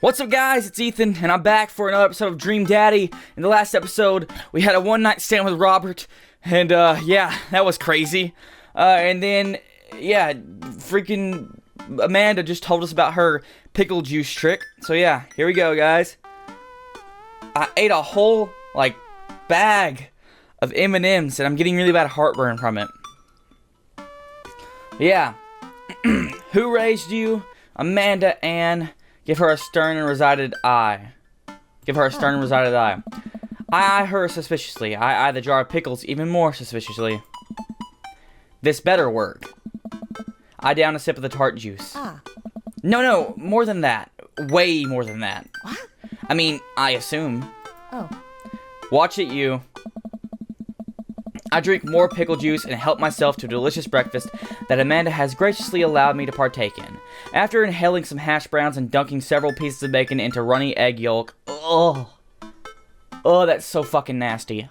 What's up, guys? It's Ethan, and I'm back for another episode of Dream Daddy. In the last episode, we had a one-night stand with Robert, and, yeah, that was crazy. And then, yeah, freaking Amanda just told us about her pickle juice trick. So, yeah, here we go, guys. I ate a whole, bag of M&Ms, and I'm getting really bad heartburn from it. Yeah. Who raised you? Amanda Ann. Give her a stern and resided eye. Give her a stern and resided eye. I eye her suspiciously. I eye the jar of pickles even more suspiciously. This better work. I down a sip of the tart juice. No, more than that. Way more than that. What? I mean, I assume. Oh. Watch it, you. I drink more pickle juice and help myself to a delicious breakfast that Amanda has graciously allowed me to partake in. After inhaling some hash browns and dunking several pieces of bacon into runny egg yolk, oh, that's so fucking nasty.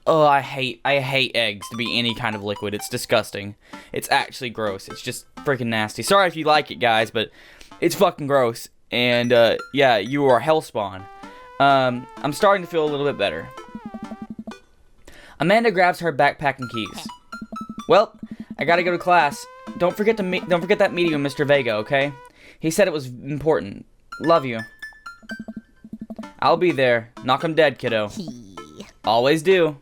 Oh, I hate eggs to be any kind of liquid. It's disgusting. It's actually gross. It's just freaking nasty. Sorry if you like it, guys, but it's fucking gross. And, yeah, you are hellspawn. I'm starting to feel a little bit better. Amanda grabs her backpack and keys. Well, I gotta go to class. Don't forget that meeting with Mr. Vega, okay? He said it was important. Love you. I'll be there. Knock 'em dead, kiddo. Always do.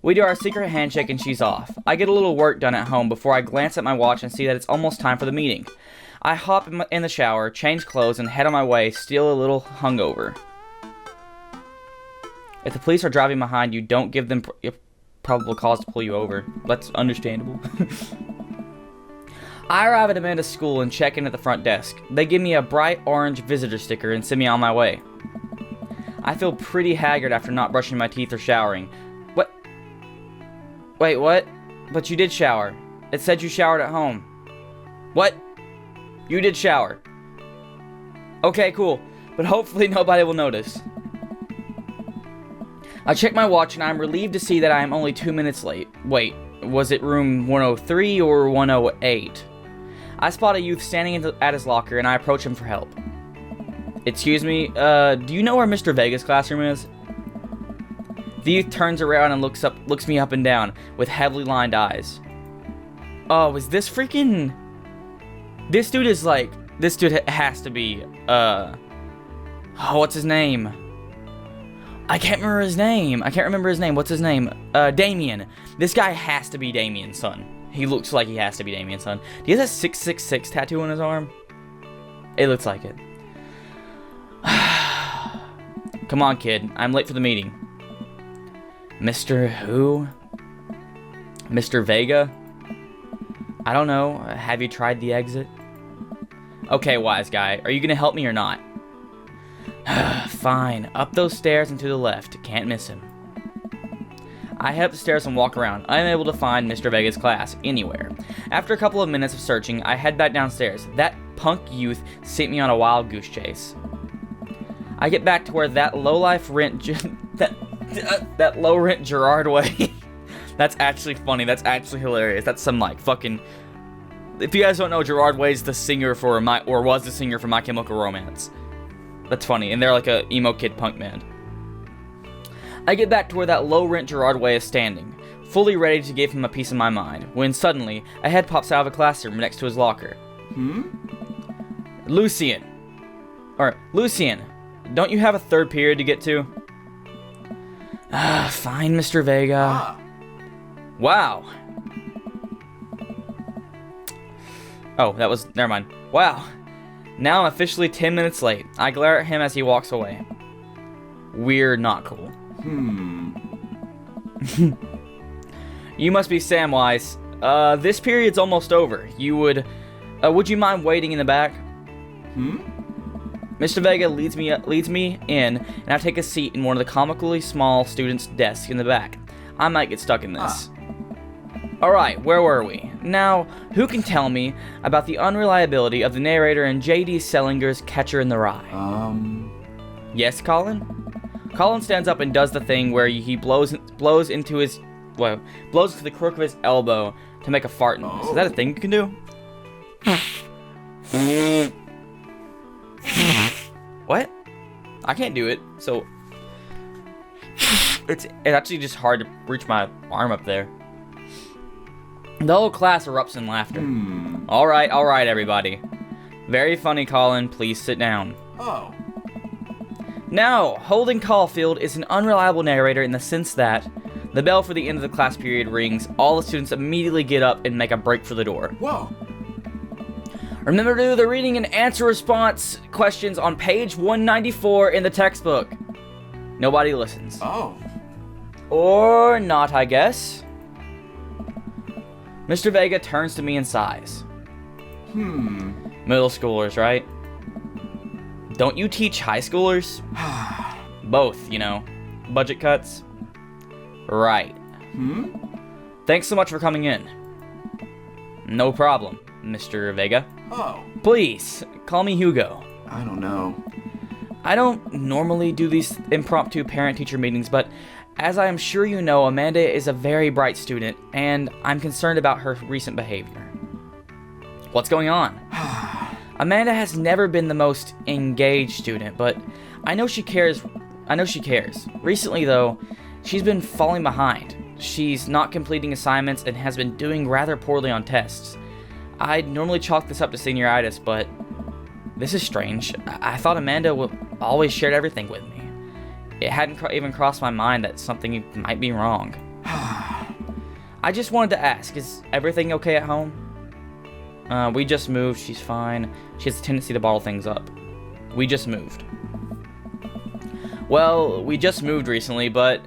We do our secret handshake and she's off. I get a little work done at home before I glance at my watch and see that it's almost time for the meeting. I hop in the shower, change clothes, and head on my way, still a little hungover. If the police are driving behind you, don't give them probable cause to pull you over. That's understandable. I arrive at Amanda's school and check in at the front desk. They give me a bright orange visitor sticker and send me on my way. I feel pretty haggard after not brushing my teeth or showering. What? Wait, what? But you did shower. It said you showered at home. What? You did shower. Okay, cool. But hopefully nobody will notice. I check my watch and I'm relieved to see that I am only 2 minutes late. Wait, was it room 103 or 108? I spot a youth standing at his locker and I approach him for help. Excuse me, do you know where Mr. Vega's classroom is? The youth turns around and looks me up and down with heavily lined eyes. Oh, is this freaking... This dude has to be, what's his name? I can't remember his name. What's his name? Damien. This guy has to be Damien's son. He looks like he has to be Damien's son. Do he have a 666 tattoo on his arm? It looks like it. Come on, kid. I'm late for the meeting. Mr. who? Mr. Vega? I don't know. Have you tried the exit? Okay, wise guy. Are you gonna help me or not? Fine. Up those stairs and to the left. Can't miss him. I head up the stairs and walk around, unable to find Mr. Vega's class anywhere. After a couple of minutes of searching, I head back downstairs. That punk youth sent me on a wild goose chase. I get back to where that low-life rent... that low-rent Gerard Way... That's actually funny. That's actually hilarious. That's some, fucking... If you guys don't know, Gerard Way's the singer for was the singer for My Chemical Romance. That's funny, and they're like a emo kid punk band. I get back to where that low-rent Gerard Way is standing, fully ready to give him a piece of my mind, when suddenly, a head pops out of a classroom next to his locker. Lucien, don't you have a third period to get to? Fine, Mr. Vega. Wow. Oh, never mind. Wow. Now I'm officially 10 minutes late. I glare at him as he walks away. We're not cool. You must be Samwise. This period's almost over. Would you mind waiting in the back? Mr. Vega leads me in, and I take a seat in one of the comically small students' desks in the back. I might get stuck in this. Alright, where were we? Now, who can tell me about the unreliability of the narrator in J.D. Selinger's Catcher in the Rye? Yes, Colin? Colin stands up and does the thing where he blows into the crook of his elbow to make a fart noise. Is that a thing you can do? I can't do it, so it's actually just hard to reach my arm up there. The whole class erupts in laughter. All right, everybody. Very funny, Colin. Please sit down. Oh. Now, Holden Caulfield is an unreliable narrator in the sense that the bell for the end of the class period rings, all the students immediately get up and make a break for the door. Whoa. Remember to do the reading and answer response questions on page 194 in the textbook. Nobody listens. Oh. Or not, I guess. Mr. Vega turns to me and sighs. Middle schoolers, right? Don't you teach high schoolers? Both, you know. Budget cuts? Right. Thanks so much for coming in. No problem, Mr. Vega. Oh. Please, call me Hugo. I don't know. I don't normally do these impromptu parent-teacher meetings, but as I am sure you know, Amanda is a very bright student, and I'm concerned about her recent behavior. What's going on? Amanda has never been the most engaged student, but I know she cares. Recently, though, she's been falling behind. She's not completing assignments and has been doing rather poorly on tests. I'd normally chalk this up to senioritis, but this is strange. I thought Amanda always shared everything with me. It hadn't even crossed my mind that something might be wrong. I just wanted to ask, is everything okay at home? We just moved. She's fine. She has a tendency to bottle things up. We just moved. Well, we just moved recently, but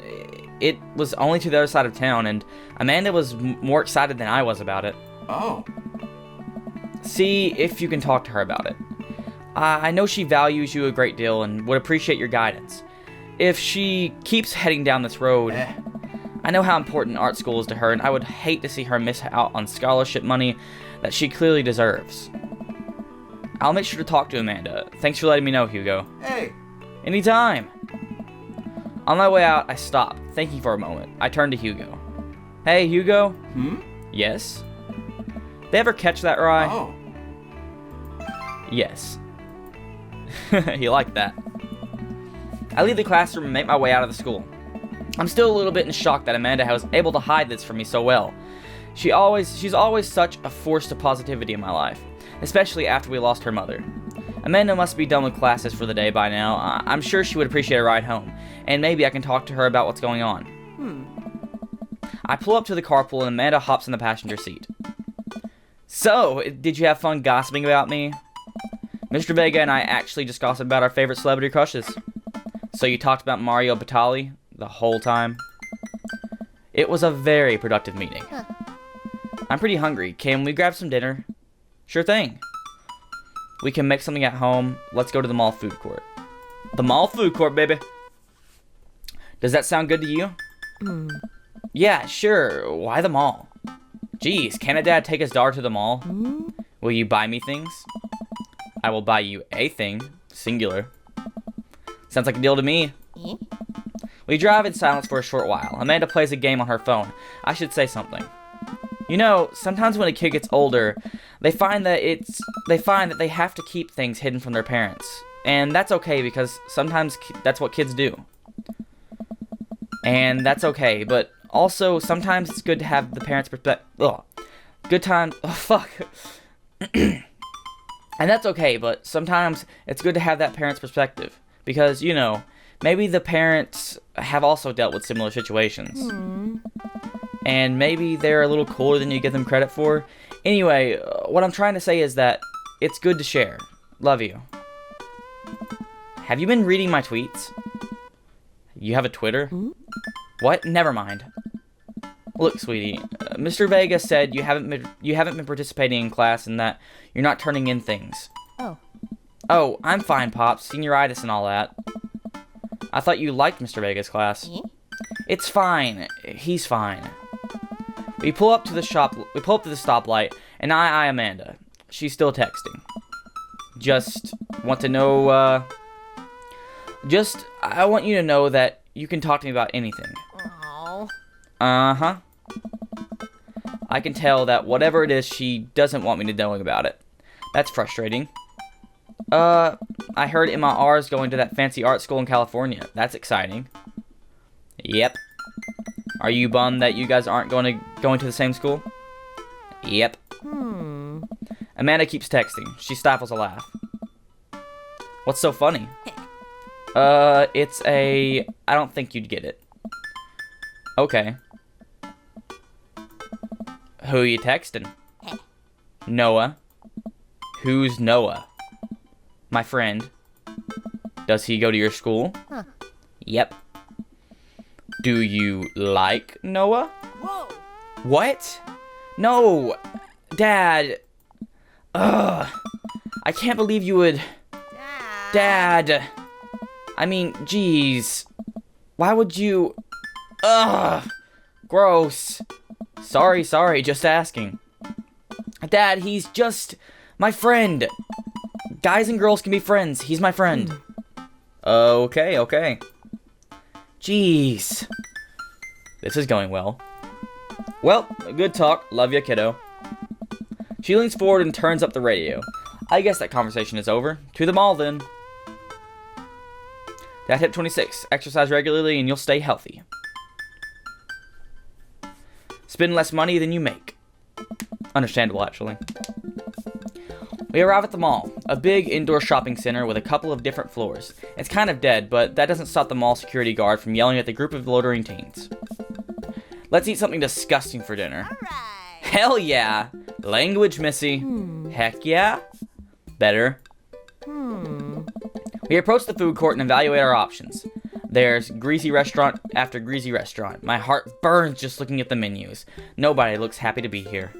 it was only to the other side of town, and Amanda was more excited than I was about it. Oh. See if you can talk to her about it. I know she values you a great deal and would appreciate your guidance. If she keeps heading down this road, I know how important art school is to her, and I would hate to see her miss out on scholarship money that she clearly deserves. I'll make sure to talk to Amanda. Thanks for letting me know, Hugo. Hey. Anytime. On my way out, I stop, thinking for a moment. I turn to Hugo. Hey, Hugo? Yes? They ever catch that rye? Oh. Yes. You like that. I leave the classroom and make my way out of the school. I'm still a little bit in shock that Amanda was able to hide this from me so well. She's always such a force to positivity in my life, especially after we lost her mother. Amanda must be done with classes for the day by now. I'm sure she would appreciate a ride home, and maybe I can talk to her about what's going on. I pull up to the carpool and Amanda hops in the passenger seat. So, did you have fun gossiping about me? Mr. Vega and I actually just gossiped about our favorite celebrity crushes. So you talked about Mario Batali the whole time? It was a very productive meeting. I'm pretty hungry. Can we grab some dinner? Sure thing. We can make something at home. Let's go to the mall food court. The mall food court, baby. Does that sound good to you? Yeah, sure. Why the mall? Geez, can a dad take his daughter to the mall? Will you buy me things? I will buy you a thing. Singular. Sounds like a deal to me. We drive in silence for a short while. Amanda plays a game on her phone. I should say something. You know, sometimes when a kid gets older, they find that they have to keep things hidden from their parents. And that's okay because sometimes that's what kids do. And that's okay, but also sometimes it's good to have the parents' perspective. And that's okay, but sometimes it's good to have that parent's perspective. Because, you know, maybe the parents have also dealt with similar situations. And maybe they're a little cooler than you give them credit for. Anyway, what I'm trying to say is that it's good to share. Love you. Have you been reading my tweets? You have a Twitter? What? Never mind. Look, sweetie, Mr. Vega said you haven't been participating in class and that you're not turning in things. Oh, I'm fine, Pops. Senioritis and all that. I thought you liked Mr. Vega's class. It's fine. He's fine. We pull up to the stoplight, and I eye Amanda. She's still texting. Just want to know, I want you to know that you can talk to me about anything. Uh-huh. I can tell that whatever it is, she doesn't want me to know about it. That's frustrating. I heard MIR's going to that fancy art school in California. That's exciting. Yep. Are you bummed that you guys aren't going to the same school? Yep. Amanda keeps texting. She stifles a laugh. What's so funny? It's a... I don't think you'd get it. Okay. Who you texting? Noah. Who's Noah? My friend. Does he go to your school? Yep. Do you like Noah? Whoa. What? No! Dad! Ugh! I can't believe you would... Dad! I mean, jeez. Why would you... Ugh! Gross. Sorry, just asking. Dad, he's just my friend. Guys and girls can be friends. He's my friend. Okay. Jeez. This is going well. Well, good talk. Love ya, kiddo. She leans forward and turns up the radio. I guess that conversation is over. To the mall, then. Dad tip 26. Exercise regularly and you'll stay healthy. Spend less money than you make. Understandable, actually. We arrive at the mall, a big indoor shopping center with a couple of different floors. It's kind of dead, but that doesn't stop the mall security guard from yelling at the group of loitering teens. Let's eat something disgusting for dinner. All right. Hell yeah! Language, Missy. Heck yeah? Better. We approach the food court and evaluate our options. There's greasy restaurant after greasy restaurant. My heart burns just looking at the menus. Nobody looks happy to be here.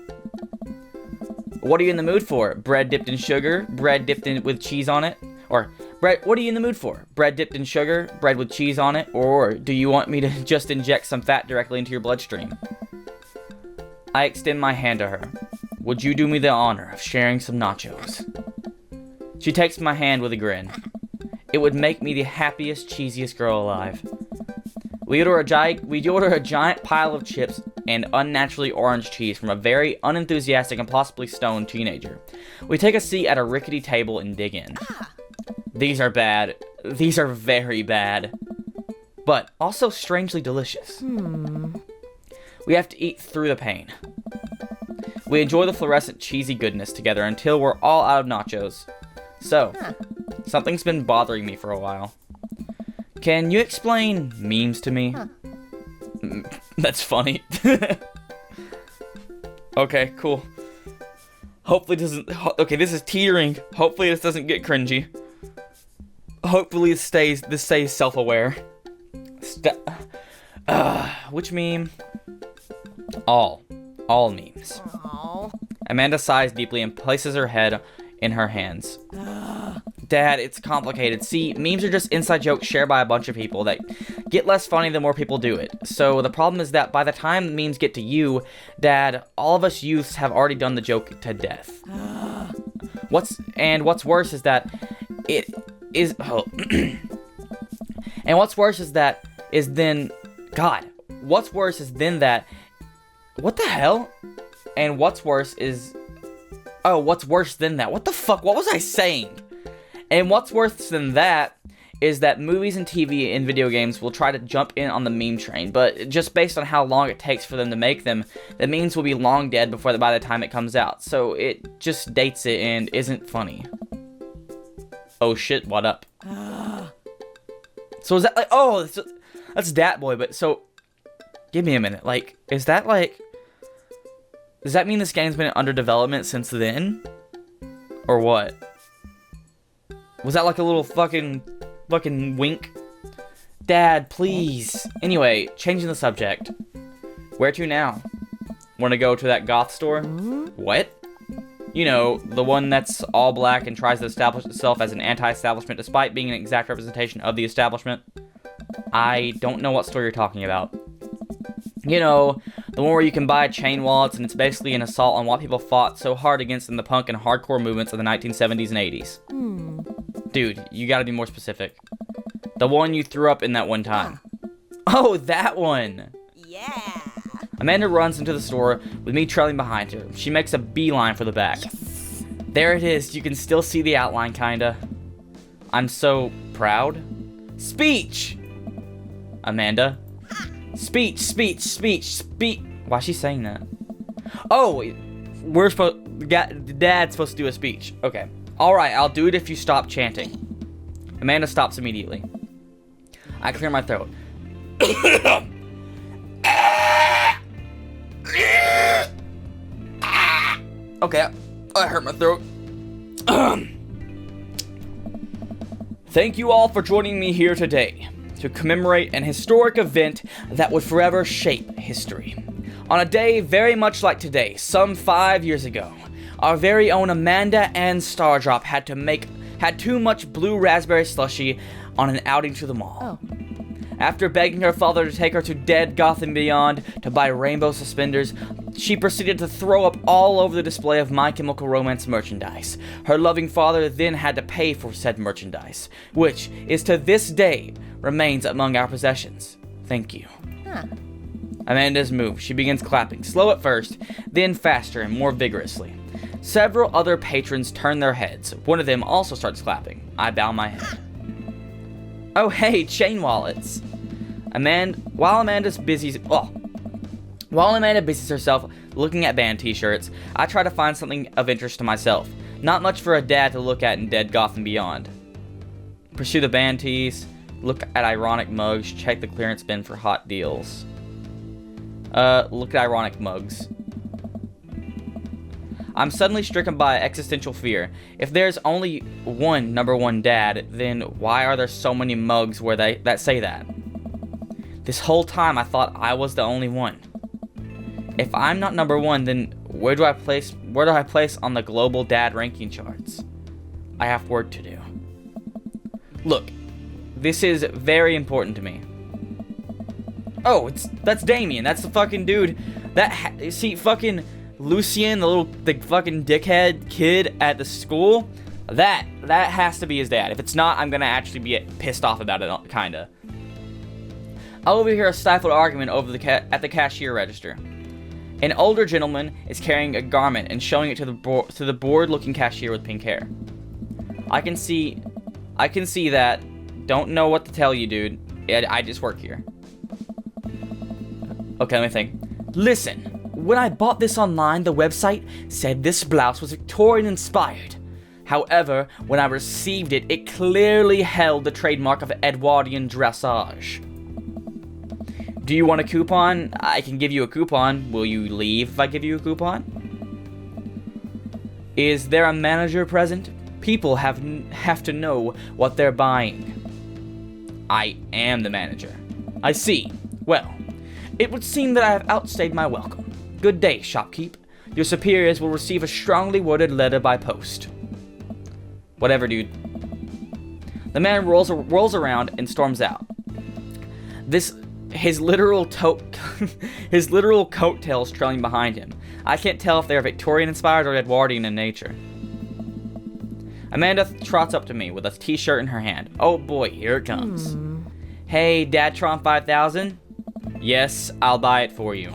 What are you in the mood for? Bread dipped in sugar? Bread dipped in with cheese on it? Or, bread, what are you in the mood for? Bread dipped in sugar? Bread with cheese on it? Or do you want me to just inject some fat directly into your bloodstream? I extend my hand to her. Would you do me the honor of sharing some nachos? She takes my hand with a grin. It would make me the happiest, cheesiest girl alive. We order a giant pile of chips and unnaturally orange cheese from a very unenthusiastic and possibly stoned teenager. We take a seat at a rickety table and dig in. These are bad. These are very bad. But also strangely delicious. We have to eat through the pain. We enjoy the fluorescent cheesy goodness together until we're all out of nachos. So, something's been bothering me for a while. Can you explain memes to me? That's funny. Okay, cool. Hopefully okay, this is teetering. Hopefully this doesn't get cringy. Hopefully this stays self-aware. Which meme? All memes. Aww. Amanda sighs deeply and places her head in her hands. Dad, it's complicated. See, memes are just inside jokes shared by a bunch of people that get less funny the more people do it. So the problem is that by the time the memes get to you, Dad, all of us youths have already done the joke to death. What's worse is that what the hell? And what's worse than that? What the fuck? What was I saying? And what's worse than that is that movies and TV and video games will try to jump in on the meme train, but just based on how long it takes for them to make them, the memes will be long dead by the time it comes out. So it just dates it and isn't funny. Oh shit, what up? So is that like, that's Dat Boy, but so, give me a minute, like, does that mean this game's been under development since then? Or what? Was that like a little fucking wink? Dad, please. Anyway, changing the subject. Where to now? Wanna go to that goth store? What? You know, the one that's all black and tries to establish itself as an anti-establishment despite being an exact representation of the establishment? I don't know what store you're talking about. You know, the one where you can buy chain wallets and it's basically an assault on what people fought so hard against in the punk and hardcore movements of the 1970s and 80s. Dude, you gotta be more specific. The one you threw up in that one time. Oh, that one! Yeah. Amanda runs into the store with me trailing behind her. She makes a beeline for the back. There it is. You can still see the outline, kinda. I'm so proud. Speech! Amanda. Speech. Why is she saying that? Oh, Dad's supposed to do a speech. Okay. Alright, I'll do it if you stop chanting. Amanda stops immediately. I clear my throat. Okay, I hurt my throat. Thank you all for joining me here today to commemorate an historic event that would forever shape history. On a day very much like today, some 5 years ago, our very own Amanda Ann Stardrop had too much blue raspberry slushy on an outing to the mall. Oh. After begging her father to take her to Dead Gotham Beyond to buy rainbow suspenders, she proceeded to throw up all over the display of My Chemical Romance merchandise. Her loving father then had to pay for said merchandise, which is to this day remains among our possessions. Thank you. Huh. Amanda's moved. She begins clapping, slow at first, then faster and more vigorously. Several other patrons turn their heads. One of them also starts clapping. I bow my head. Oh hey, chain wallets. While Amanda busies herself looking at band t-shirts, I try to find something of interest to myself. Not much for a dad to look at in Dead Gotham Beyond. Pursue the band tees, look at ironic mugs, check the clearance bin for hot deals. Look at ironic mugs. I'm suddenly stricken by existential fear. If there's only one number one dad, then why are there so many mugs that say that? This whole time I thought I was the only one. If I'm not number one, then where do I place on the global dad ranking charts? I have work to do. Look, this is very important to me. Oh, that's Damien. That's the fucking dude. Fucking Lucien, the fucking dickhead kid at the school, that has to be his dad. If it's not, I'm gonna actually be pissed off about it, kinda. I overhear a stifled argument at the cashier register. An older gentleman is carrying a garment and showing it to the bored-looking cashier with pink hair. I can see that. Don't know what to tell you, dude. I just work here. Okay, let me think. Listen. When I bought this online, the website said this blouse was Victorian inspired. However, when I received it, it clearly held the trademark of Edwardian dressage. Do you want a coupon? I can give you a coupon. Will you leave if I give you a coupon? Is there a manager present? People have to know what they're buying. I am the manager. I see. Well, it would seem that I have outstayed my welcome. Good day, shopkeep. Your superiors will receive a strongly worded letter by post. Whatever, dude. The man rolls around and storms out. His literal coattails trailing behind him. I can't tell if they are Victorian inspired or Edwardian in nature. Amanda trots up to me with a t-shirt in her hand. Oh boy, here it comes. Hey, Dadtron 5000? Yes, I'll buy it for you.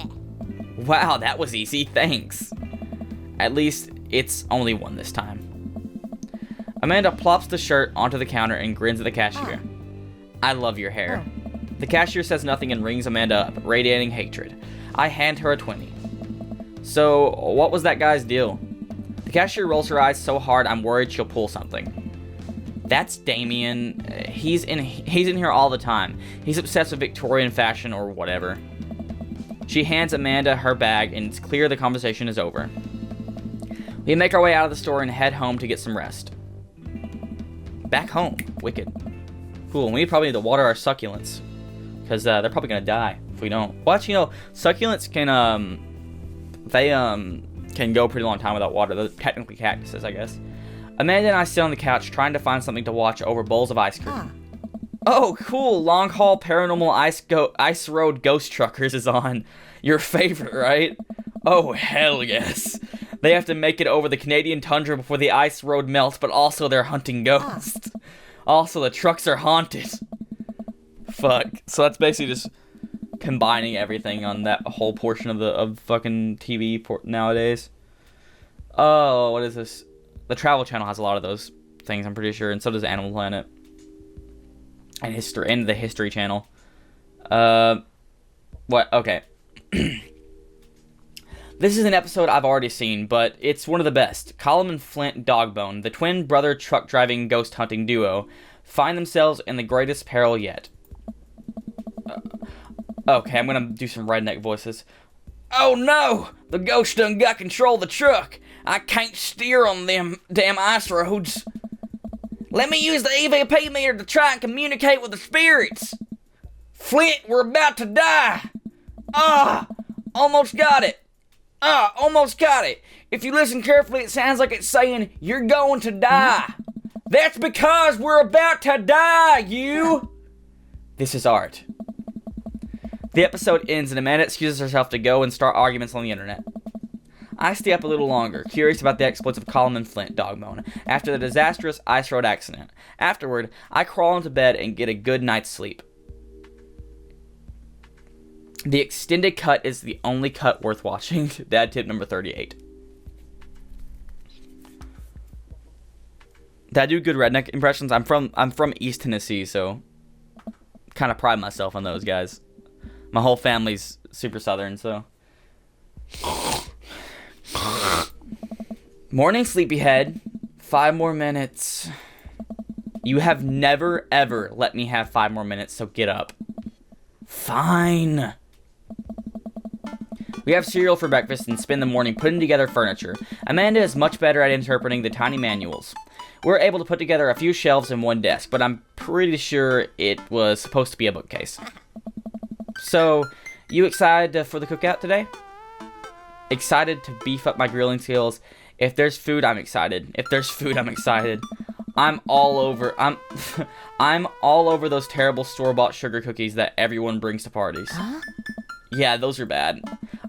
Wow, that was easy, thanks. At least, it's only one this time. Amanda plops the shirt onto the counter and grins at the cashier. I love your hair. The cashier says nothing and rings Amanda up, radiating hatred. I hand her a 20. So, what was that guy's deal? The cashier rolls her eyes so hard I'm worried she'll pull something. That's Damien. He's in here all the time. He's obsessed with Victorian fashion or whatever. She hands Amanda her bag, and it's clear the conversation is over. We make our way out of the store and head home to get some rest. Back home. Wicked. Cool, we probably need to water our succulents, because they're probably going to die if we don't. Well, actually, succulents can go a pretty long time without water. They're technically cactuses, I guess. Amanda and I sit on the couch trying to find something to watch over bowls of ice cream. Oh, cool. Long Haul Paranormal Ice Road Ghost Truckers is on. Your favorite, right? Oh, hell yes. They have to make it over the Canadian tundra before the ice road melts, but also they're hunting ghosts. Also, the trucks are haunted. Fuck. So that's basically just combining everything on that whole portion of fucking TV nowadays. Oh, what is this? The Travel Channel has a lot of those things, I'm pretty sure, and so does Animal Planet. And the History Channel. What? Okay. This is an episode I've already seen, but it's one of the best. Colum and Flint Dogbone, the twin brother truck driving ghost hunting duo, find themselves in the greatest peril yet. Okay, I'm gonna do some redneck voices. Oh no! The ghost done got control of the truck! I can't steer on them damn ice roads! Let me use the EVP meter to try and communicate with the spirits! Flint, we're about to die! Almost got it! Almost got it! If you listen carefully, it sounds like it's saying, you're going to die! That's because we're about to die, you! This is art. The episode ends and Amanda excuses herself to go and start arguments on the internet. I stay up a little longer, curious about the exploits of Colum and Flint Dogbone after the disastrous ice road accident. Afterward, I crawl into bed and get a good night's sleep. The extended cut is the only cut worth watching. Dad tip number 38. Did I do good redneck impressions? I'm from East Tennessee, so kind of pride myself on those guys. My whole family's super southern, so. Morning, sleepyhead. 5 more minutes. You have never, ever let me have 5 more minutes, so get up. Fine. We have cereal for breakfast and spend the morning putting together furniture. Amanda is much better at interpreting the tiny manuals. We're able to put together a few shelves and one desk, but I'm pretty sure it was supposed to be a bookcase. So, you excited for the cookout today? Excited to beef up my grilling skills. If there's food, I'm excited. If there's food, I'm excited. I'm all over those terrible store-bought sugar cookies that everyone brings to parties. Huh? Yeah, those are bad.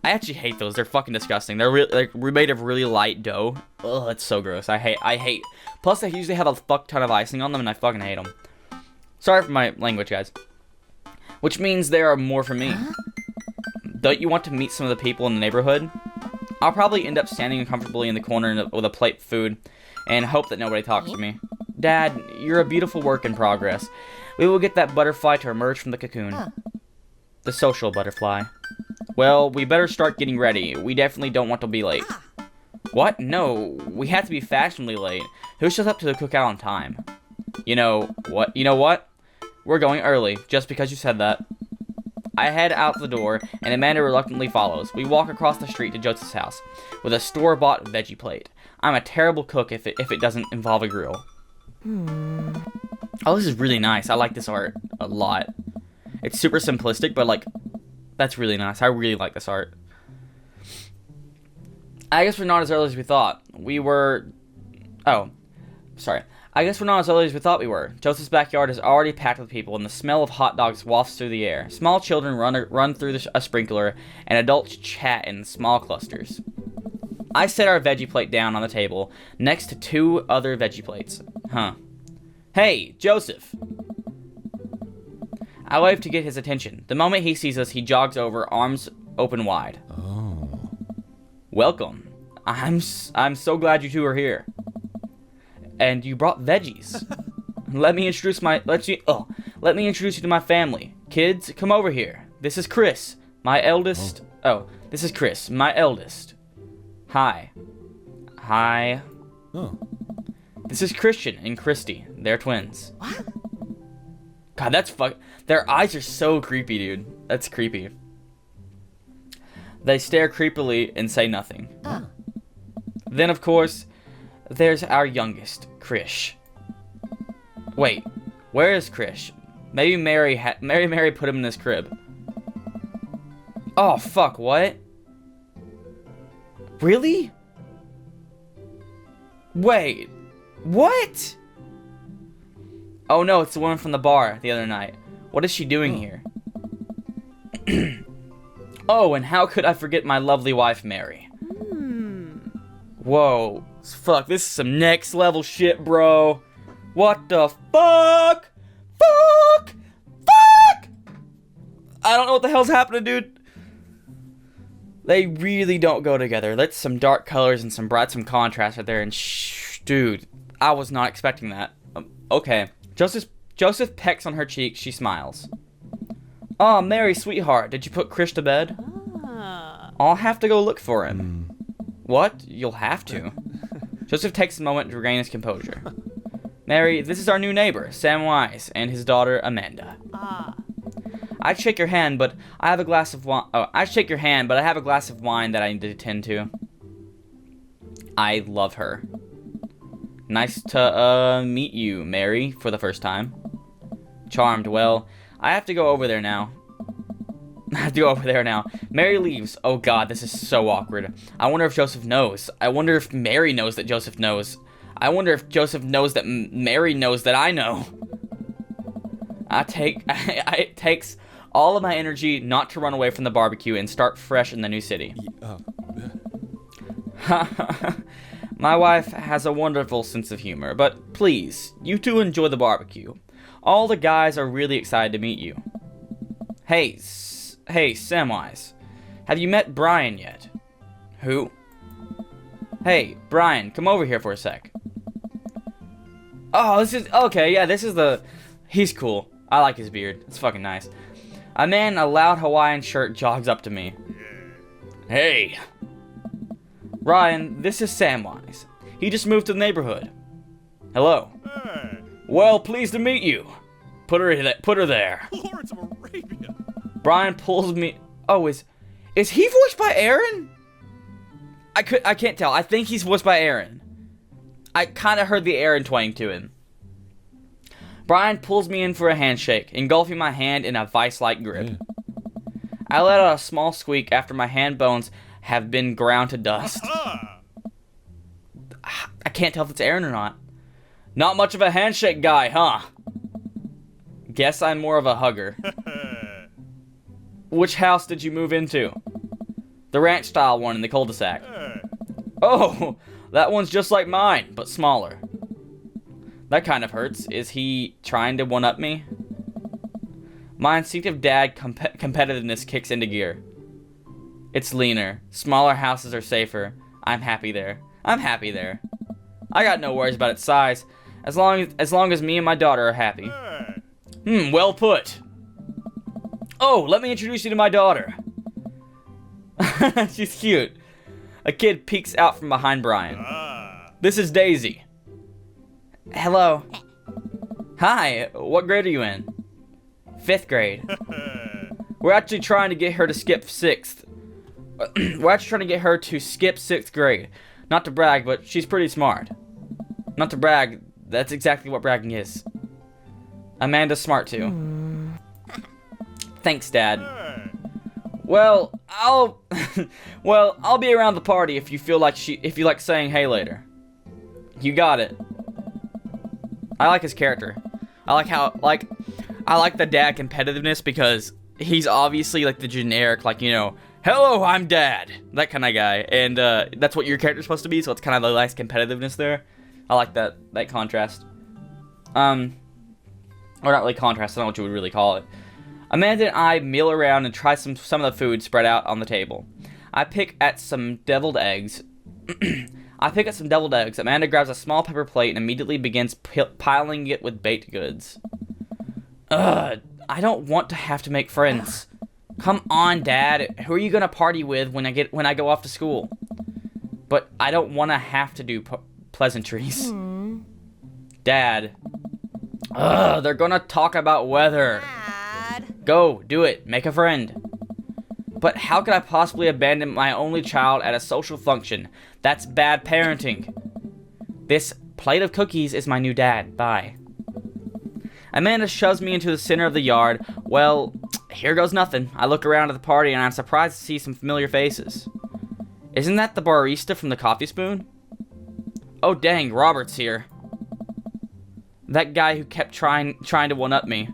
I actually hate those. They're fucking disgusting. They're made of really light dough. Ugh, it's so gross. I hate. Plus, they usually have a fuck ton of icing on them, and I fucking hate them. Sorry for my language, guys. Which means there are more for me. Huh? Don't you want to meet some of the people in the neighborhood? I'll probably end up standing uncomfortably in the corner with a plate of food and hope that nobody talks to me. Dad, you're a beautiful work in progress. We will get that butterfly to emerge from the cocoon. Huh. The social butterfly. Well, we better start getting ready. We definitely don't want to be late. What? No, we have to be fashionably late. Who shows up to the cookout on time? You know what? We're going early, just because you said that. I head out the door, and Amanda reluctantly follows. We walk across the street to Joseph's house, with a store-bought veggie plate. I'm a terrible cook if it doesn't involve a grill. Oh, this is really nice. I like this art a lot. It's super simplistic, but, like, that's really nice. I really like this art. I guess we're not as early as we thought. I guess we're not as early as we thought we were. Joseph's backyard is already packed with people, and the smell of hot dogs wafts through the air. Small children run through a sprinkler, and adults chat in small clusters. I set our veggie plate down on the table, next to 2 other veggie plates. Huh. Hey, Joseph! I wave to get his attention. The moment he sees us, he jogs over, arms open wide. Oh. Welcome. I'm so glad you 2 are here. And you brought veggies. Let me introduce you to my family. Kids, come over here. This is Chris, my eldest. This is Chris, my eldest. Hi. Oh. This is Christian and Christy. They're twins. What? God, that's their eyes are so creepy, dude. That's creepy. They stare creepily and say nothing. Then, of course, there's our youngest, Krish. Wait, where is Krish? Maybe Mary put him in this crib. Oh, fuck, what? Really? Wait, what? Oh no, it's the woman from the bar the other night. What is she doing here? Oh, and how could I forget my lovely wife, Mary? Whoa. Fuck, this is some next level shit, bro. What the fuck? Fuck! I don't know what the hell's happening, dude. They really don't go together. That's some dark colors and some contrast right there. And dude, I was not expecting that. Okay. Joseph pecks on her cheek. She smiles. "Oh, Mary, sweetheart, did you put Krish to bed?" "I'll have to go look for him." "What? You'll have to." Joseph takes a moment to regain his composure. "Mary, this is our new neighbor, Sam Wise, and his daughter, Amanda." "I'd shake your hand, but I have a glass of wine. Oh, I'd shake your hand, but I have a glass of wine that I need to attend to." I love her. "Nice to, meet you, Mary, for the first time." "Charmed. Well, I have to go over there now." Mary leaves. Oh god, this is so awkward. I wonder if Joseph knows. I wonder if Mary knows that Joseph knows. I wonder if Joseph knows that Mary knows that I know. It takes all of my energy not to run away from the barbecue and start fresh in the new city. My wife has a wonderful sense of humor, but please, you two enjoy the barbecue. All the guys are really excited to meet you. Hey, Samwise, have you met Brian yet?" "Who?" "Hey, Brian, come over here for a sec." Oh, he's cool. I like his beard. It's fucking nice. A man in a loud Hawaiian shirt jogs up to me. "Hey." "Ryan, this is Samwise. He just moved to the neighborhood." "Hello." Hey. "Well, pleased to meet you. Put her there." Lawrence of Arabia. Brian pulls me. Oh, is he voiced by Aaron? I can't tell. I think he's voiced by Aaron. I kind of heard the Aaron twang to him. Brian pulls me in for a handshake, engulfing my hand in a vice-like grip. I let out a small squeak after my hand bones have been ground to dust. I can't tell if it's Aaron or not. "Not much of a handshake guy, huh?" "Guess I'm more of a hugger." "Which house did you move into?" "The ranch-style one in the cul-de-sac." "Oh, that one's just like mine, but smaller." That kind of hurts. Is he trying to one-up me? My instinctive dad competitiveness kicks into gear. It's leaner. Smaller houses are safer. I'm happy there. I got no worries about its size, as long as me and my daughter are happy. Well put. "Oh, let me introduce you to my daughter." She's cute. A kid peeks out from behind Brian. "This is Daisy." "Hello." "Hi, what grade are you in?" "5th grade. We're actually trying to get her to skip 6th. We're actually trying to get her to skip 6th grade. Not to brag, but she's pretty smart." "Not to brag, that's exactly what bragging is." "Amanda's smart too." "Thanks, Dad." Well, I'll be around the party if you like saying hey later." "You got it." I like his character. I like the dad competitiveness because he's obviously like the generic, like, you know, "Hello, I'm Dad," that kind of guy, and that's what your character's supposed to be. So it's kind of a nice competitiveness there. I like that contrast. Or not really contrast. I don't know what you would really call it. Amanda and I meal around and try some of the food spread out on the table. I pick at some deviled eggs. Amanda grabs a small paper plate and immediately begins piling it with baked goods. I don't want to have to make friends. Come on, Dad. Who are you gonna party with when I go off to school? But I don't want to have to do pleasantries. Dad. They're gonna talk about weather. Dad. Go, do it. Make a friend. But how could I possibly abandon my only child at a social function? That's bad parenting. This plate of cookies is my new dad. Bye. Amanda shoves me into the center of the yard. Well, here goes nothing. I look around at the party and I'm surprised to see some familiar faces. Isn't that the barista from the Coffee Spoon? Oh dang, Robert's here. That guy who kept trying to one-up me.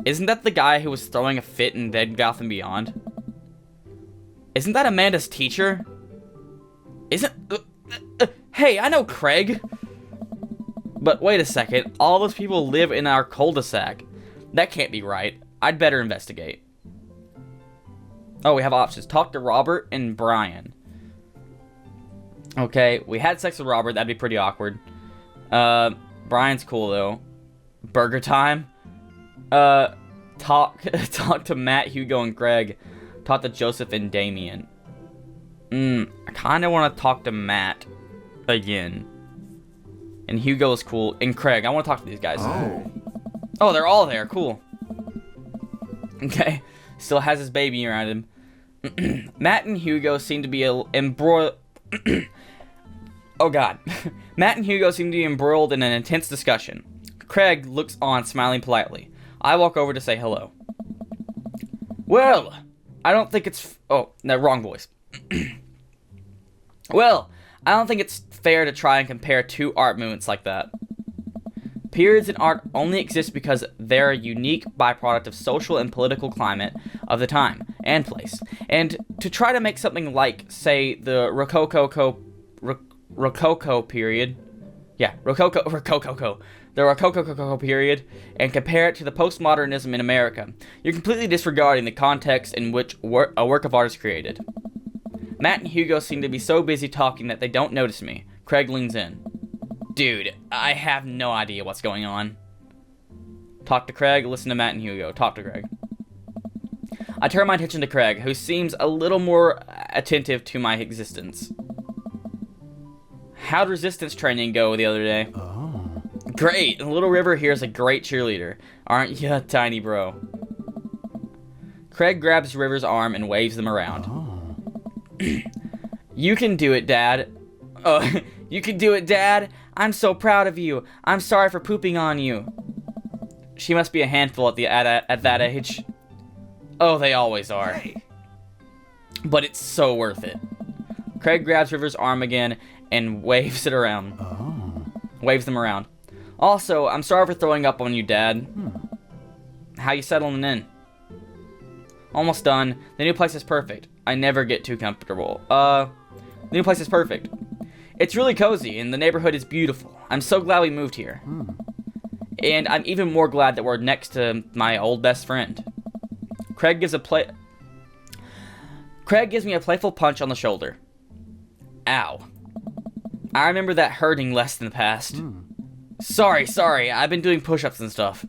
Isn't that the guy who was throwing a fit in Dead Gotham Beyond? Isn't that Amanda's teacher? Hey, I know Craig. But wait a second, all those people live in our cul-de-sac. That can't be right. I'd better investigate. Oh, we have options. Talk to Robert and Brian. Okay, we had sex with Robert. That'd be pretty awkward. Brian's cool, though. Burger time? Talk to Matt, Hugo, and Greg. Talk to Joseph and Damien. I kind of want to talk to Matt again. And Hugo is cool. And Craig, I want to talk to these guys. Oh, they're all there. Cool. Okay. Still has his baby around him. Matt and Hugo seem to be embroiled. Oh, God. Matt and Hugo seem to be embroiled in an intense discussion. Craig looks on, smiling politely. I walk over to say hello. Well, I don't think it's... Oh, no, wrong voice. Well, I don't think it's fair to try and compare two art movements like that. Periods in art only exist because they're a unique byproduct of social and political climate of the time and place. And to try to make something like, say, the Rococo period... Yeah, Rococo period, and compare it to the postmodernism in America, you're completely disregarding the context in which a work of art is created. Matt and Hugo seem to be so busy talking that they don't notice me. Craig leans in. Dude, I have no idea what's going on. Talk to Craig, listen to Matt and Hugo. Talk to Craig. I turn my attention to Craig, who seems a little more attentive to my existence. How'd resistance training go the other day? Oh. Great! Little River here is a great cheerleader. Aren't you, tiny bro? Craig grabs River's arm and waves them around. Oh. You can do it, Dad. Oh, you can do it, Dad. I'm so proud of you. I'm sorry for pooping on you. She must be a handful at that age. Oh, they always are. Hey. But it's so worth it. Craig grabs River's arm again and waves it around. Oh. Waves them around. Also, I'm sorry for throwing up on you, Dad. How you settling in? Almost done. The new place is perfect. I never get too comfortable. The new place is perfect. It's really cozy, and the neighborhood is beautiful. I'm so glad we moved here. And I'm even more glad that we're next to my old best friend. Craig gives me a playful punch on the shoulder. Ow. I remember that hurting less in the past. Sorry. I've been doing push-ups and stuff.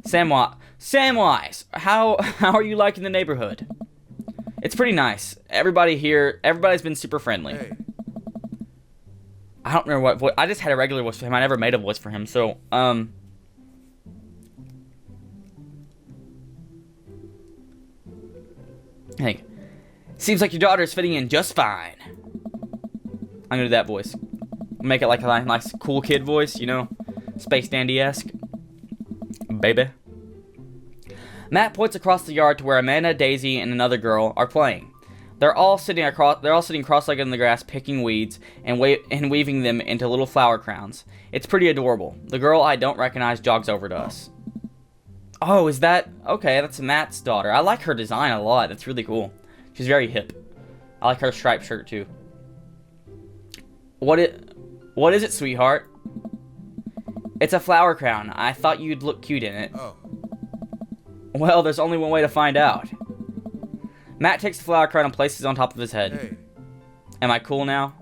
Samwise, how are you liking the neighborhood? It's pretty nice. Everybody's been super friendly. Hey. I don't remember what voice. I just had a regular voice for him. I never made a voice for him. So, hey, seems like your daughter's fitting in just fine. I'm gonna do that voice. Make it like a nice cool kid voice, you know, Space Dandy-esque. Baby. Matt points across the yard to where Amanda, Daisy, and another girl are playing. They're all sitting cross-legged in the grass, picking weeds and weaving them into little flower crowns. It's pretty adorable. The girl I don't recognize jogs over to us. Oh, is that... Okay, that's Matt's daughter. I like her design a lot. That's really cool. She's very hip. I like her striped shirt, too. What is it, sweetheart? It's a flower crown. I thought you'd look cute in it. Oh. Well, there's only one way to find out. Matt takes the flower crown and places it on top of his head. Hey. Am I cool now?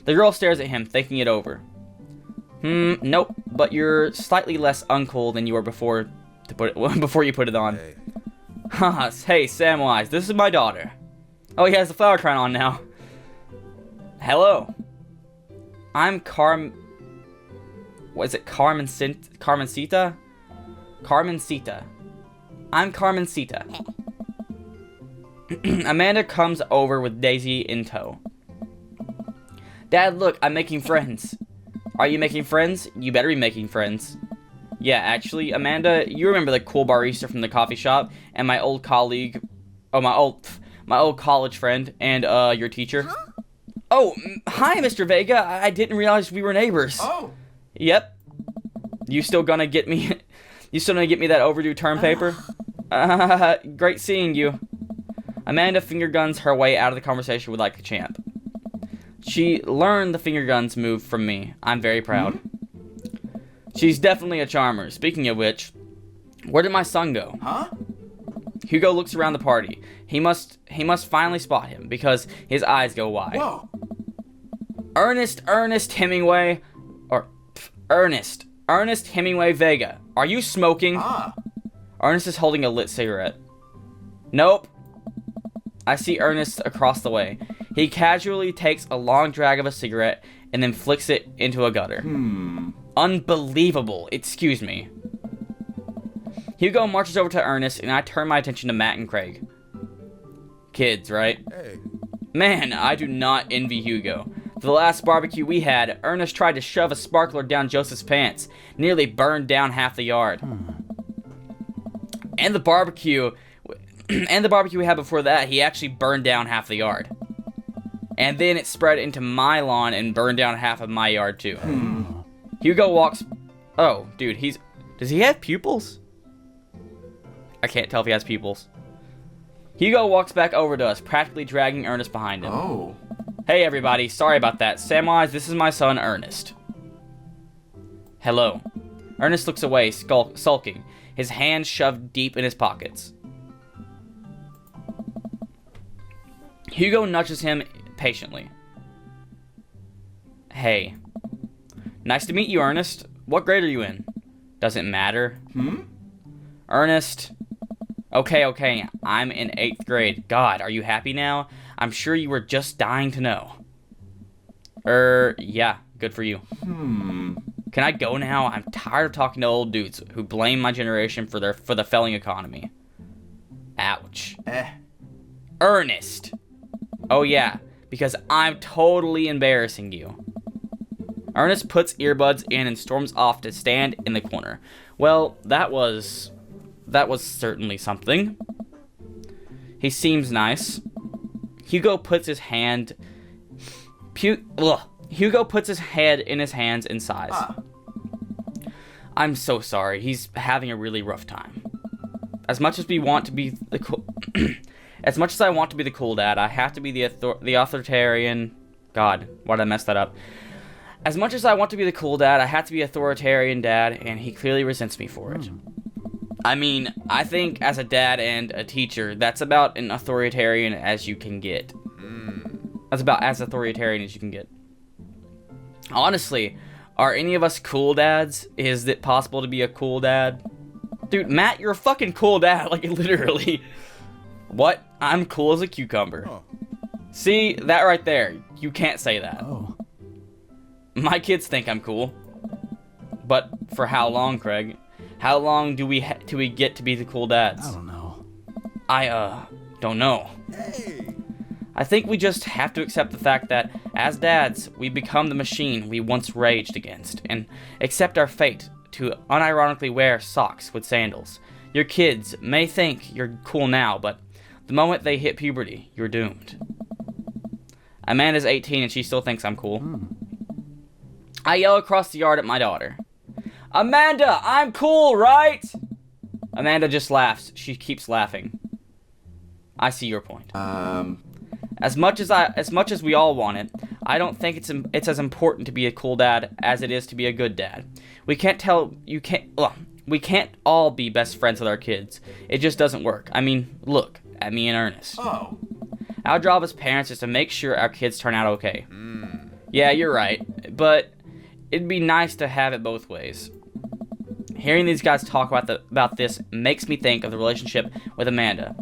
The girl stares at him, thinking it over. Nope, but you're slightly less uncool than you were before you put it on. Hey. Haha, hey, Samwise, this is my daughter. Oh, he has the flower crown on now. Hello. I'm what is it, Carmencita? Carmencita. I'm Carmencita. Amanda comes over with Daisy in tow. Dad, look, I'm making friends. Are you making friends? You better be making friends. Yeah, actually, Amanda, you remember the cool barista from the coffee shop and my old colleague, my old college friend and your teacher? Huh? Oh, hi, Mr. Vega. I didn't realize we were neighbors. Oh. Yep. You still gonna get me that overdue term paper? Great seeing you. Amanda finger guns her way out of the conversation with like a champ. She learned the finger guns move from me. I'm very proud. She's definitely a charmer. Speaking of which, where did my son go? Huh? Hugo looks around the party. He must finally spot him because his eyes go wide. Whoa. Ernest Hemingway, or Ernest Hemingway Vega, are you smoking? Ernest is holding a lit cigarette. Nope. I see Ernest across the way. He casually takes a long drag of a cigarette and then flicks it into a gutter. Unbelievable. Excuse me. Hugo marches over to Ernest, and I turn my attention to Matt and Craig. Kids, right? Hey. Man, I do not envy Hugo. For the last barbecue we had, Ernest tried to shove a sparkler down Joseph's pants, nearly burned down half the yard. And the barbecue we had before that, he actually burned down half the yard. And then it spread into my lawn and burned down half of my yard too. Hugo walks... Oh, dude, does he have pupils? I can't tell if he has pupils. Hugo walks back over to us, practically dragging Ernest behind him. Oh. Hey everybody, sorry about that. Samwise, this is my son Ernest. Hello. Ernest looks away, sulking, his hands shoved deep in his pockets. Hugo nudges him patiently. Hey. Nice to meet you, Ernest. What grade are you in? Doesn't matter. Ernest. Okay, I'm in 8th grade. God, are you happy now? I'm sure you were just dying to know. Yeah, good for you. Can I go now? I'm tired of talking to old dudes who blame my generation for the failing economy. Ouch. Ernest. Oh yeah, because I'm totally embarrassing you. Ernest puts earbuds in and storms off to stand in the corner. Well, that was certainly something. He seems nice. Hugo puts his head in his hands and sighs. I'm so sorry. He's having a really rough time. As much as we want to be the cool... As much as I want to be the cool dad, I have to be the authoritarian... God, why did I mess that up? As much as I want to be the cool dad, I have to be authoritarian dad, and he clearly resents me for it. I mean, I think as a dad and a teacher, that's about as authoritarian as you can get. That's about as authoritarian as you can get. Honestly, are any of us cool dads? Is it possible to be a cool dad? Dude, Matt, you're a fucking cool dad, like literally. What? I'm cool as a cucumber. See, that right there. You can't say that. My kids think I'm cool. But for how long, Craig? How long do we get to be the cool dads? I don't know. I don't know. Hey. I think we just have to accept the fact that, as dads, we become the machine we once raged against, and accept our fate to unironically wear socks with sandals. Your kids may think you're cool now, but the moment they hit puberty, you're doomed. Amanda's 18 and she still thinks I'm cool. I yell across the yard at my daughter. Amanda, I'm cool, right? Amanda just laughs. She keeps laughing. I see your point. As much as we all want it, I don't think it's as important to be a cool dad as it is to be a good dad. We can't all be best friends with our kids. It just doesn't work. I mean, look at me and Ernest. Our job as parents is to make sure our kids turn out okay. Yeah, you're right, but it'd be nice to have it both ways. Hearing these guys talk about this makes me think of the relationship with Amanda.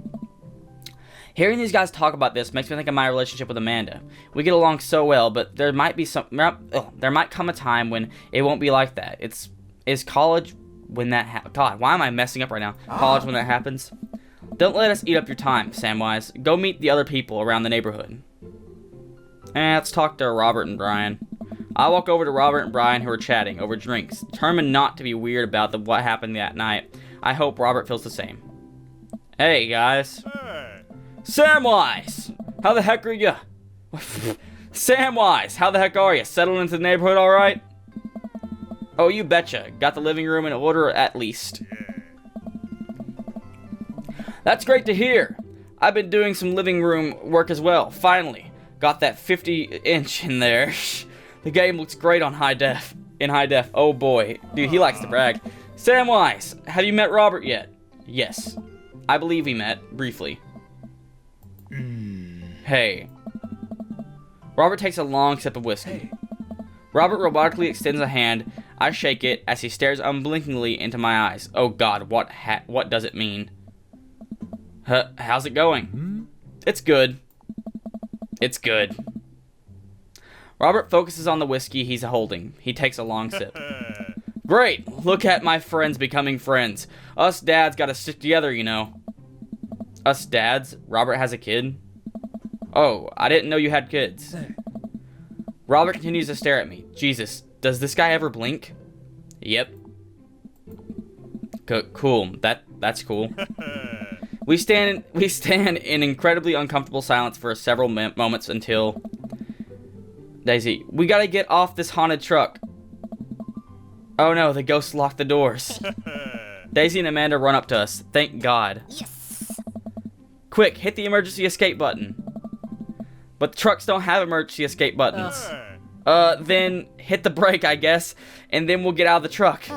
Hearing these guys talk about this makes me think of my relationship with Amanda. We get along so well, but there might come a time when it won't be like that. Is college when that God, why am I messing up right now? College when that happens. Don't let us eat up your time, Samwise. Go meet the other people around the neighborhood. Let's talk to Robert and Brian. I walk over to Robert and Brian, who are chatting over drinks, determined not to be weird about what happened that night. I hope Robert feels the same. Hey, guys. Hey. Samwise! How the heck are you? Samwise, how the heck are you? Settled into the neighborhood all right? Oh, you betcha. Got the living room in order at least. That's great to hear. I've been doing some living room work as well. Finally, got that 50-inch in there. The game looks great on high def. In high def. Oh boy. Dude, he likes to brag. Samwise, have you met Robert yet? Yes. I believe we met, briefly. Hey. Robert takes a long sip of whiskey. Robert robotically extends a hand. I shake it as he stares unblinkingly into my eyes. Oh God, what does it mean? How's it going? It's good. It's good. Robert focuses on the whiskey he's holding. He takes a long sip. Great! Look at my friends becoming friends. Us dads gotta stick together, you know. Us dads? Robert has a kid? Oh, I didn't know you had kids. Robert continues to stare at me. Jesus, does this guy ever blink? Yep. Cool. That's cool. We stand in incredibly uncomfortable silence for several moments until... Daisy, we gotta get off this haunted truck. Oh no, the ghosts locked the doors. Daisy and Amanda run up to us. Thank God. Yes. Quick, hit the emergency escape button. But the trucks don't have emergency escape buttons. Then hit the brake, I guess, and then we'll get out of the truck.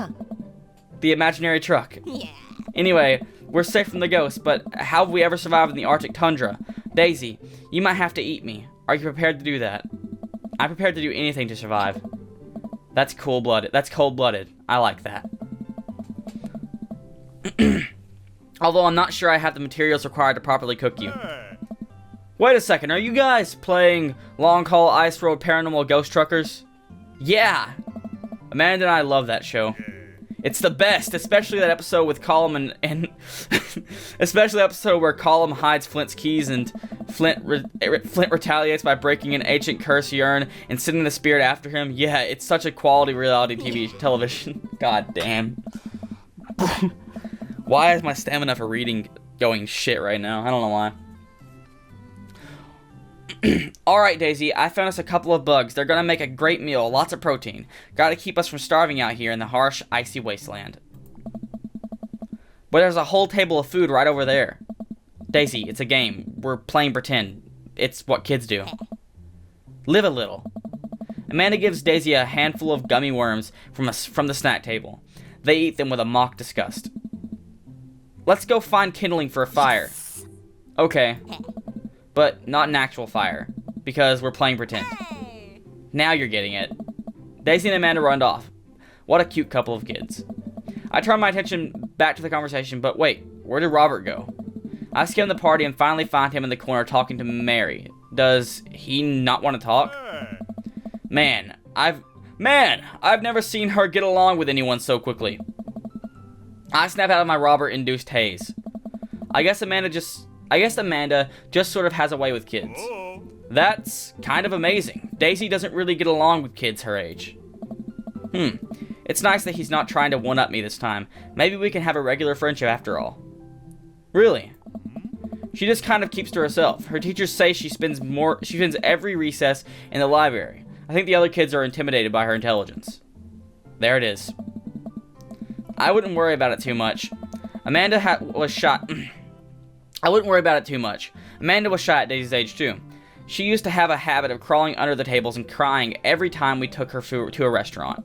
The imaginary truck. Yeah. Anyway, we're safe from the ghosts, but how have we ever survived in the Arctic tundra? Daisy, you might have to eat me. Are you prepared to do that? I'm prepared to do anything to survive. That's cold-blooded. That's cold-blooded. I like that. Although I'm not sure I have the materials required to properly cook you. Wait a second, are you guys playing Long Haul Ice Road Paranormal Ghost Truckers? Yeah! Amanda and I love that show. It's the best, especially that episode with Colum and especially the episode where Colum hides Flint's keys and Flint retaliates by breaking an ancient curse urn and sending the spirit after him. Yeah, it's such a quality reality TV television. God damn. Why is my stamina for reading going shit right now? I don't know why. Alright, Daisy, I found us a couple of bugs. They're gonna make a great meal, lots of protein. Gotta keep us from starving out here in the harsh, icy wasteland. But there's a whole table of food right over there. Daisy, it's a game. We're playing pretend. It's what kids do. Live a little. Amanda gives Daisy a handful of gummy worms from the snack table. They eat them with a mock disgust. Let's go find kindling for a fire. Okay. But not an actual fire, because we're playing pretend. Now you're getting it. Daisy and Amanda run off. What a cute couple of kids. I turn my attention back to the conversation, but wait, where did Robert go? I skim the party and finally find him in the corner talking to Mary. Does he not want to talk? Man, I've never seen her get along with anyone so quickly. I snap out of my Robert-induced haze. I guess Amanda just sort of has a way with kids. That's kind of amazing. Daisy doesn't really get along with kids her age. It's nice that he's not trying to one-up me this time. Maybe we can have a regular friendship after all. Really? She just kind of keeps to herself. Her teachers say she spends every recess in the library. I think the other kids are intimidated by her intelligence. There it is. I wouldn't worry about it too much. Amanda was shot... I wouldn't worry about it too much. Amanda was shy at Daisy's age too. She used to have a habit of crawling under the tables and crying every time we took her to a restaurant.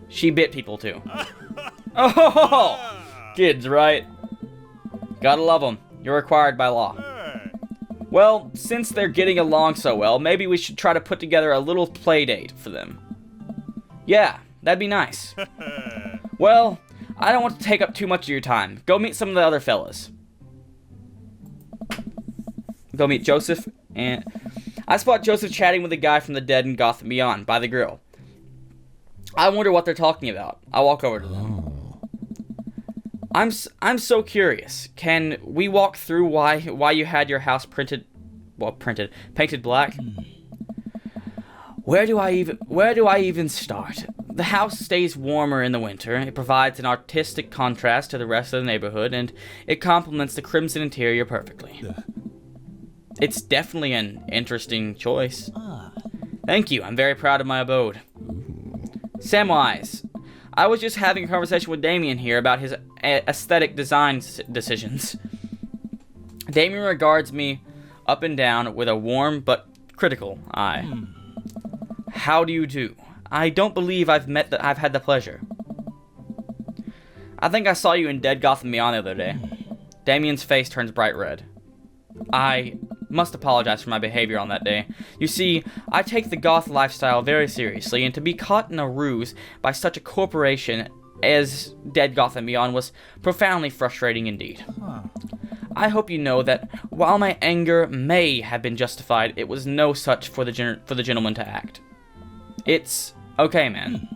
She bit people too. Oh, kids, right? Gotta love them. You're required by law. Well, since they're getting along so well, maybe we should try to put together a little play date for them. Yeah, that'd be nice. Well, I don't want to take up too much of your time. Go meet some of the other fellas. Go meet Joseph, and I spot Joseph chatting with a guy from the Dead and Gotham Beyond by the grill. I wonder what they're talking about. I walk over to them. I'm so curious. Can we walk through why you had your house painted black? Where do I even start? The house stays warmer in the winter. It provides an artistic contrast to the rest of the neighborhood, and it complements the crimson interior perfectly. It's definitely an interesting choice. Thank you. I'm very proud of my abode. Samwise, I was just having a conversation with Damien here about his aesthetic design decisions. Damien regards me up and down with a warm but critical eye. How do you do? I don't believe I've had the pleasure. I think I saw you in Dead Gotham Beyond the other day. Damien's face turns bright red. Must apologize for my behavior on that day. You see, I take the goth lifestyle very seriously, and to be caught in a ruse by such a corporation as Dead Goth and Beyond was profoundly frustrating indeed. Huh. I hope you know that while my anger may have been justified, it was no such for the gentleman to act. It's okay, man.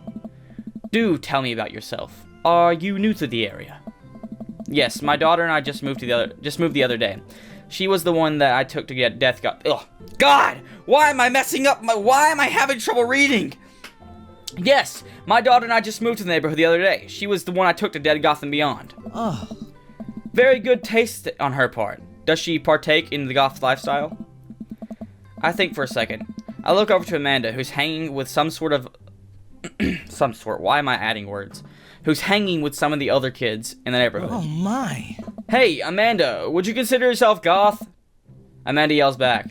Do tell me about yourself. Are you new to the area? Yes, my daughter and I just moved the other day. She was the one that I took to get Death Goth. Ugh, God! Why am I messing up? Why am I having trouble reading? Yes, my daughter and I just moved to the neighborhood the other day. She was the one I took to Dead Goth and Beyond. Oh. Very good taste on her part. Does she partake in the goth lifestyle? I think for a second. I look over to Amanda, who's hanging with some sort of... why am I adding words? Who's hanging with some of the other kids in the neighborhood. Oh my. Hey, Amanda, would you consider yourself goth? Amanda yells back.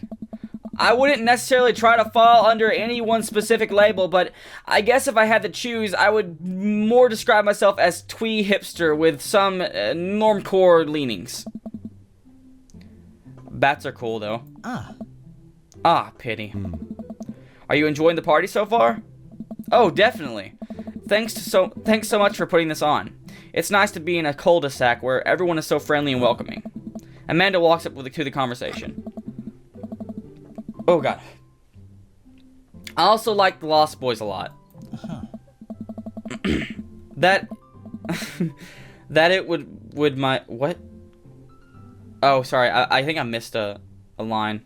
I wouldn't necessarily try to fall under any one specific label, but I guess if I had to choose, I would more describe myself as twee hipster with some normcore leanings. Bats are cool, though. Ah, pity. Are you enjoying the party so far? Oh, definitely. Thanks so much for putting this on. It's nice to be in a cul-de-sac where everyone is so friendly and welcoming. Amanda walks up to the conversation. Oh, God. I also like the Lost Boys a lot. That it would my... What? Oh, sorry. I think I missed a line.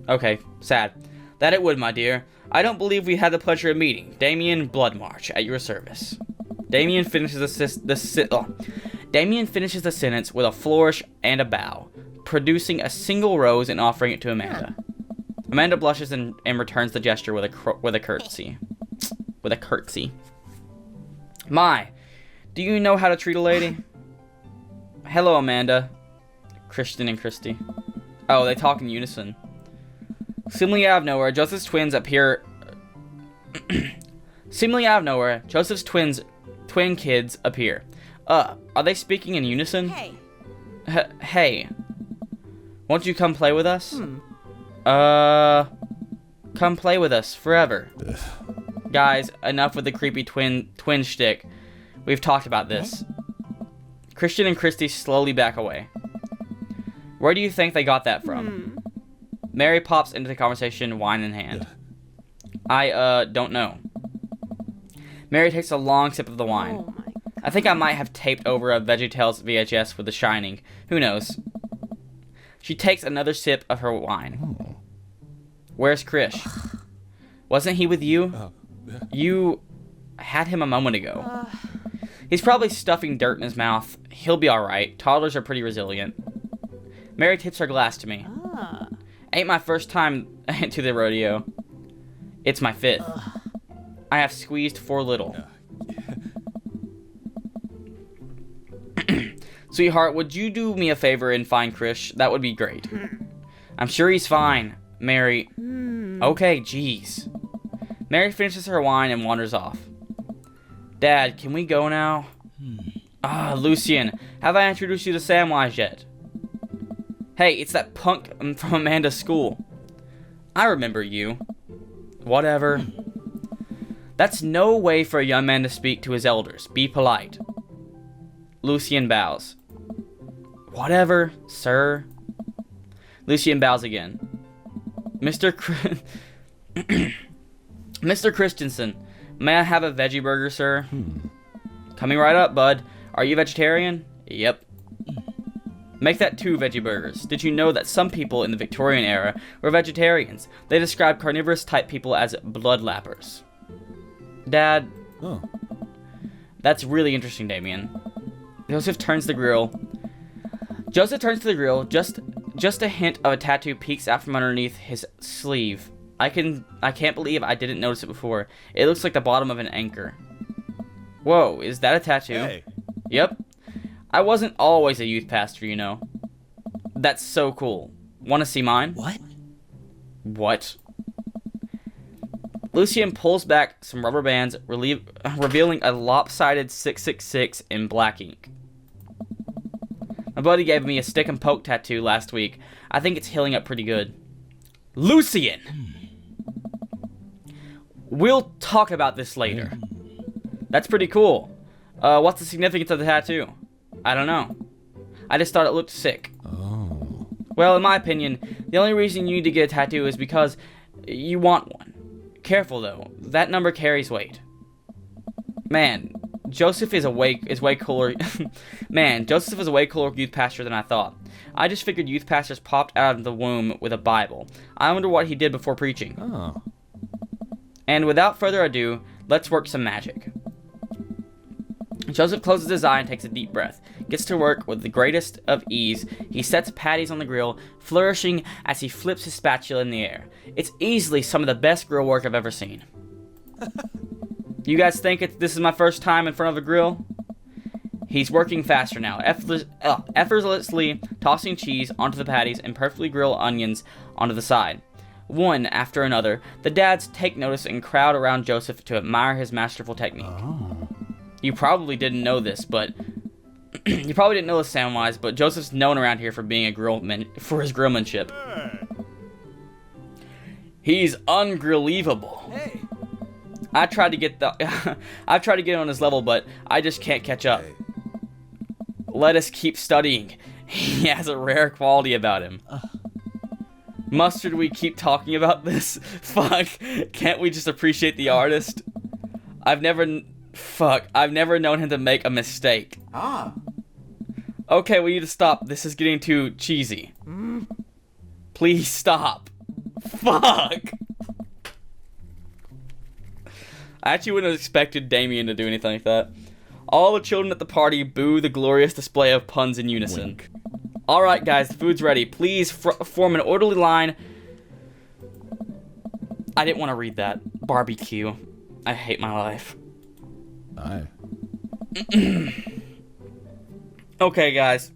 Okay, sad. That it would, my dear. I don't believe we had the pleasure of meeting. Damien Bloodmarch, at your service. Damien finishes the sentence with a flourish and a bow, producing a single rose and offering it to Amanda. Amanda blushes and returns the gesture with a curtsy. With a curtsy. My, do you know how to treat a lady? Hello, Amanda. Christian and Christy. Oh, they talk in unison. Seemingly out of nowhere, Joseph's twin kids appear. Are they speaking in unison? Hey. Hey. Won't you come play with us? Come play with us forever. Guys, enough with the creepy twin shtick. We've talked about this. Christian and Christy slowly back away. Where do you think they got that from? Mary pops into the conversation, wine in hand. I don't know. Mary takes a long sip of the wine. Oh my. I think I might have taped over a VeggieTales VHS with The Shining. Who knows? She takes another sip of her wine. Where's Krish? Wasn't he with you? You had him a moment ago. He's probably stuffing dirt in his mouth. He'll be alright. Toddlers are pretty resilient. Mary tips her glass to me. Ain't my first time to the rodeo. It's my fifth. I have squeezed for little. Sweetheart, would you do me a favor and find Krish? That would be great. I'm sure he's fine. Mary. Okay, jeez. Mary finishes her wine and wanders off. Dad, can we go now? Lucian, have I introduced you to Samwise yet? Hey, it's that punk from Amanda's school. I remember you. Whatever. That's no way for a young man to speak to his elders. Be polite. Lucian bows. Whatever, sir. Lucian bows again. Mr. Christensen, may I have a veggie burger, sir? Coming right up, bud. Are you vegetarian? Yep. Make that 2 veggie burgers. Did you know that some people in the Victorian era were vegetarians? They described carnivorous type people as bloodlappers. Dad. Oh. That's really interesting, Damien. Joseph turns to the grill. Just a hint of a tattoo peeks out from underneath his sleeve. I can't believe I didn't notice it before. It looks like the bottom of an anchor. Whoa, is that a tattoo? Hey. Yep. I wasn't always a youth pastor, you know. That's so cool. Want to see mine? What? Lucian pulls back some rubber bands, revealing a lopsided 666 in black ink. My buddy gave me a stick and poke tattoo last week. I think it's healing up pretty good. Lucian! We'll talk about this later. That's pretty cool. What's the significance of the tattoo? I don't know. I just thought it looked sick. Oh. Well, in my opinion, the only reason you need to get a tattoo is because you want one. Careful though, that number carries weight. Man, Joseph is way cooler. Man, Joseph is a way cooler youth pastor than I thought. I just figured youth pastors popped out of the womb with a Bible. I wonder what he did before preaching. Oh. And without further ado, let's work some magic. Joseph closes his eye and takes a deep breath. Gets to work with the greatest of ease. He sets patties on the grill, flourishing as he flips his spatula in the air. It's easily some of the best grill work I've ever seen. You guys think this is my first time in front of a grill? He's working faster now, effortlessly tossing cheese onto the patties and perfectly grilled onions onto the side. One after another, the dads take notice and crowd around Joseph to admire his masterful technique. Oh. You probably didn't know this, but you probably didn't know this, Samwise, but Joseph's known around here for being for his grillmanship. He's unGRILLivable. Hey. I tried to get on his level, but I just can't catch up. Let us keep studying. He has a rare quality about him. Mustard, we keep talking about this? Fuck. Can't we just appreciate the artist? I've never known him to make a mistake. Ah. Okay, we need to stop. This is getting too cheesy. Please stop. Fuck. I actually wouldn't have expected Damien to do anything like that. All the children at the party boo the glorious display of puns in unison. Alright guys, the food's ready. Please form an orderly line. I didn't want to read that. Barbecue. I hate my life. Aye. Okay guys.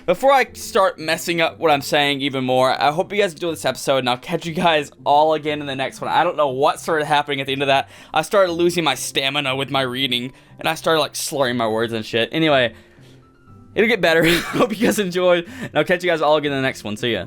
Before I start messing up what I'm saying even more, I hope you guys enjoy this episode, and I'll catch you guys all again in the next one. I don't know what started happening at the end of that. I started losing my stamina with my reading, and I started like slurring my words and shit. Anyway, it'll get better. Hope you guys enjoyed, and I'll catch you guys all again in the next one. See ya.